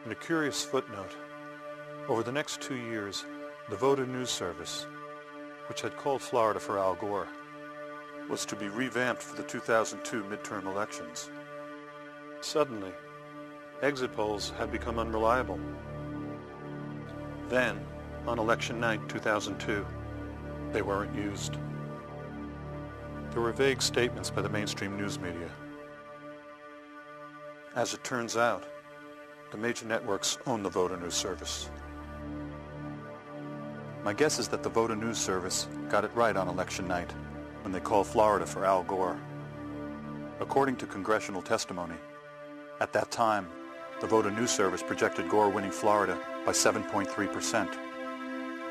In a curious footnote, over the next 2 years, the Voter News Service, which had called Florida for Al Gore, was to be revamped for the 2002 midterm elections. Suddenly, exit polls had become unreliable. Then, on election night 2002, they weren't used. There were vague statements by the mainstream news media. As it turns out, the major networks own the Voter News Service. My guess is that the Voter News Service got it right on election night when they called Florida for Al Gore. According to congressional testimony, at that time, the Voter News Service projected Gore winning Florida by 7.3%,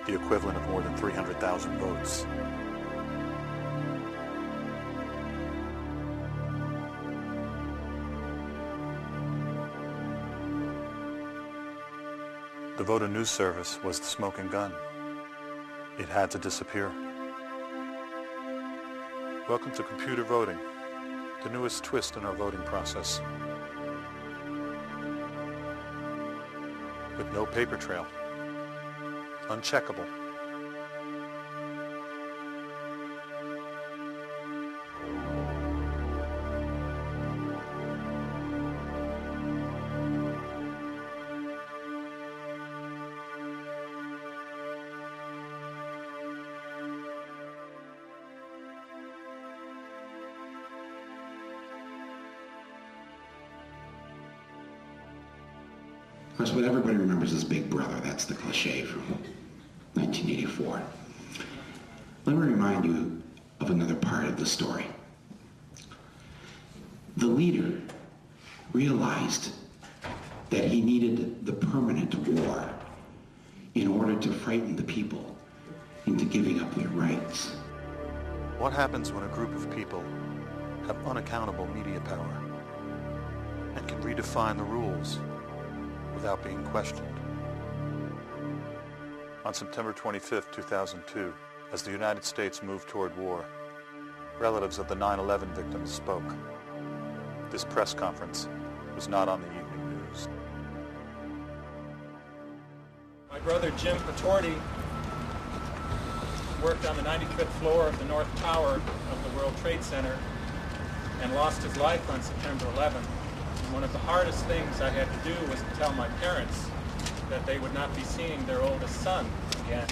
the equivalent of more than 300,000 votes. The Voter News Service was the smoking gun. It had to disappear. Welcome to computer voting, the newest twist in our voting process. With no paper trail. Uncheckable. Of course, what everybody remembers is Big Brother. That's the cliche from 1984. Let me remind you of another part of the story. The leader realized that he needed the permanent war in order to frighten the people into giving up their rights. What happens when a group of people have unaccountable media power and can redefine the rules without being questioned? On September 25, 2002, as the United States moved toward war, relatives of the 9/11 victims spoke. This press conference was not on the evening news. My brother Jim Patorti worked on the 95th floor of the North Tower of the World Trade Center and lost his life on September 11th. One of the hardest things I had to do was to tell my parents that they would not be seeing their oldest son again.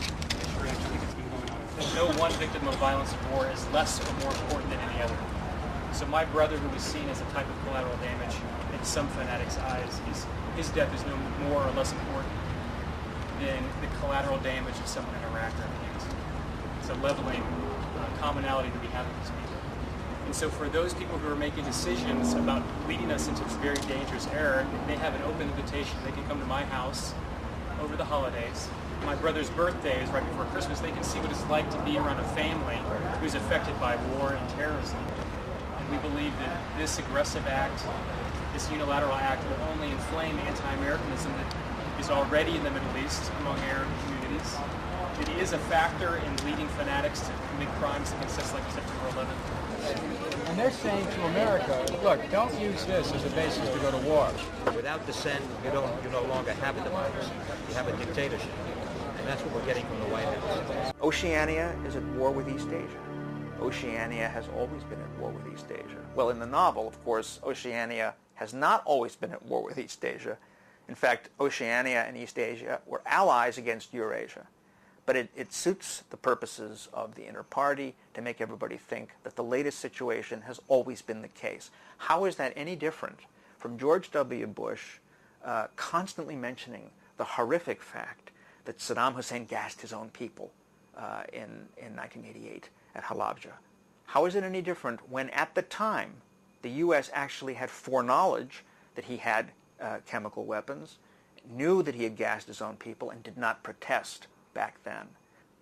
No one victim of violence of war is less or more important than any other. So my brother, who was seen as a type of collateral damage in some fanatics' eyes, his death is no more or less important than the collateral damage of someone in Iraq or Afghanistan. It's a leveling commonality that we have with these people. And so for those people who are making decisions about leading us into this very dangerous era, they have an open invitation. They can come to my house over the holidays. My brother's birthday is right before Christmas. They can see what it's like to be around a family who's affected by war and terrorism. And we believe that this aggressive act, this unilateral act, will only inflame anti-Americanism that is already in the Middle East among Arab communities. It is a factor in leading fanatics to commit crimes against us like September 11th. And they're saying to America, look, don't use this as a basis to go to war. Without dissent, you no longer have a democracy. You have a dictatorship. And that's what we're getting from the White House. Oceania is at war with East Asia. Oceania has always been at war with East Asia. Well, in the novel, of course, Oceania has not always been at war with East Asia. In fact, Oceania and East Asia were allies against Eurasia. But it suits the purposes of the inner party to make everybody think that the latest situation has always been the case. How is that any different from George W. Bush constantly mentioning the horrific fact that Saddam Hussein gassed his own people in 1988 at Halabja? How is it any different when at the time the U.S. actually had foreknowledge that he had chemical weapons, knew that he had gassed his own people, and did not protest back then?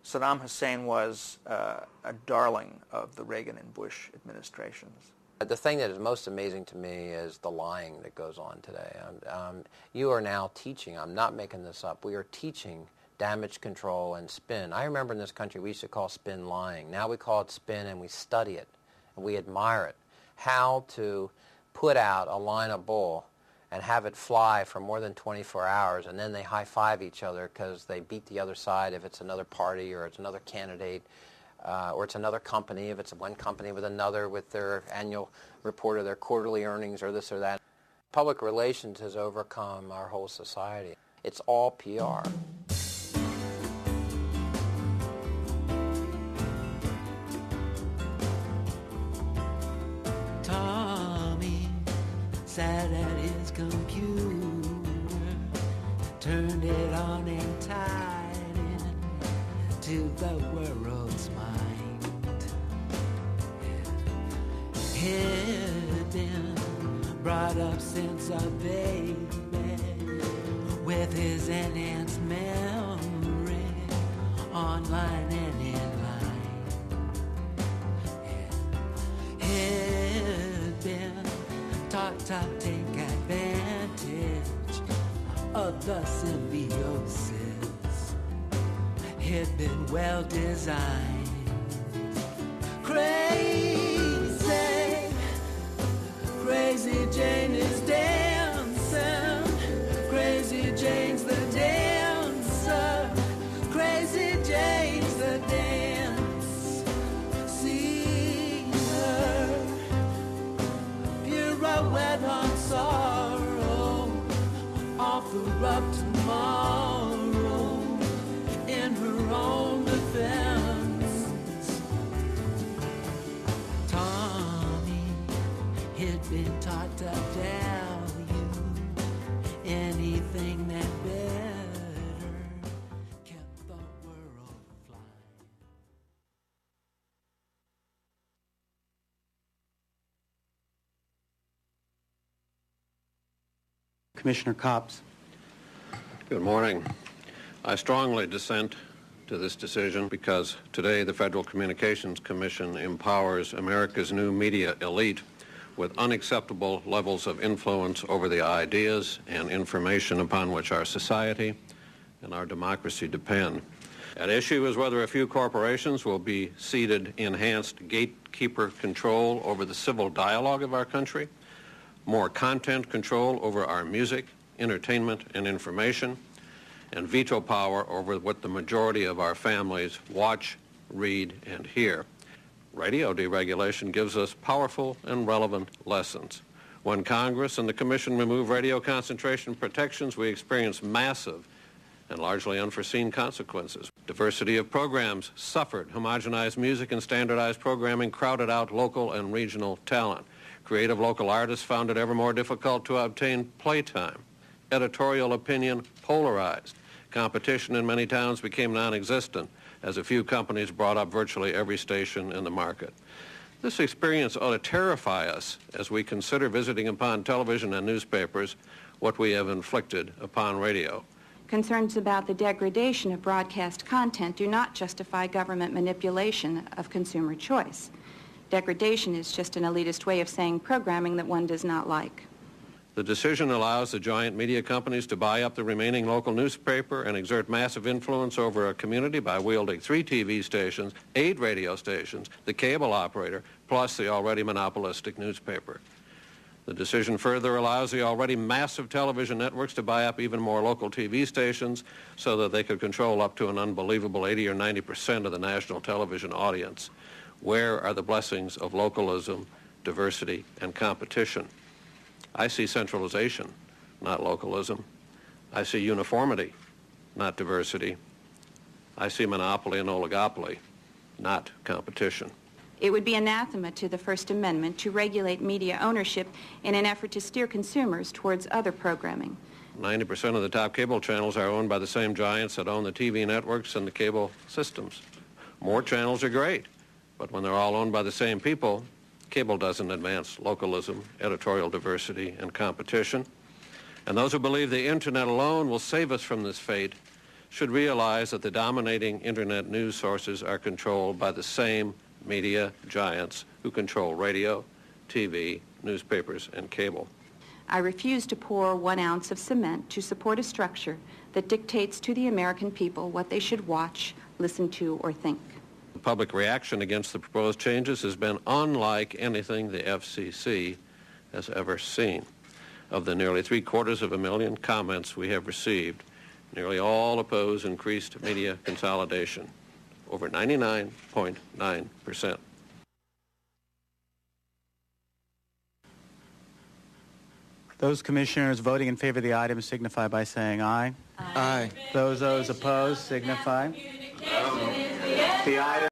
Saddam Hussein was a darling of the Reagan and Bush administrations. The thing that is most amazing to me is the lying that goes on today. You are now teaching, I'm not making this up, we are teaching damage control and spin. I remember in this country we used to call spin lying. Now we call it spin and we study it and we admire it. How to put out a line of bull and have it fly for more than 24 hours, and then they high-five each other because they beat the other side if it's another party or it's another candidate, or it's another company, if it's one company with another with their annual report of their quarterly earnings or this or that. Public relations has overcome our whole society. It's all PR. Tommy sat at his computer, turned it on and tied in to the world's mind. He'd been brought up since a baby with his enhanced memory, online and in line. He'd been taught to take advantage of the symbiosis. He'd been well designed. Crazy Jane is dancing. Crazy Jane's the dancer. Crazy Jane's the dance. See her pirouette on sorrow, offer up tomorrow in her own defense. Tommy, he'd been taught to value anything that better kept the world flying. Commissioner Copps. Good morning. I strongly dissent to this decision because today the Federal Communications Commission empowers America's new media elite with unacceptable levels of influence over the ideas and information upon which our society and our democracy depend. At issue is whether a few corporations will be ceded enhanced gatekeeper control over the civil dialogue of our country, more content control over our music, entertainment, and information, and veto power over what the majority of our families watch, read, and hear. Radio deregulation gives us powerful and relevant lessons. When Congress and the Commission remove radio concentration protections, we experience massive and largely unforeseen consequences. Diversity of programs suffered. Homogenized music and standardized programming crowded out local and regional talent. Creative local artists found it ever more difficult to obtain playtime. Editorial opinion polarized. Competition in many towns became non-existent as a few companies brought up virtually every station in the market. This experience ought to terrify us as we consider visiting upon television and newspapers what we have inflicted upon radio. Concerns about the degradation of broadcast content do not justify government manipulation of consumer choice. Degradation is just an elitist way of saying programming that one does not like. The decision allows the giant media companies to buy up the remaining local newspaper and exert massive influence over a community by wielding 3 TV stations, 8 radio stations, the cable operator, plus the already monopolistic newspaper. The decision further allows the already massive television networks to buy up even more local TV stations so that they could control up to an unbelievable 80 or 90% of the national television audience. Where are the blessings of localism, diversity, and competition? I see centralization, not localism. I see uniformity, not diversity. I see monopoly and oligopoly, not competition. It would be anathema to the First Amendment to regulate media ownership in an effort to steer consumers towards other programming. 90% of the top cable channels are owned by the same giants that own the TV networks and the cable systems. More channels are great, but when they're all owned by the same people, cable doesn't advance localism, editorial diversity, and competition. And those who believe the internet alone will save us from this fate should realize that the dominating internet news sources are controlled by the same media giants who control radio, TV, newspapers, and cable. I refuse to pour 1 ounce of cement to support a structure that dictates to the American people what they should watch, listen to, or think. The public reaction against the proposed changes has been unlike anything the FCC has ever seen. Of the nearly 750,000 comments we have received, nearly all oppose increased media consolidation, over 99.9%. Those commissioners voting in favor of the item signify by saying aye. Aye. Those opposed signify. The item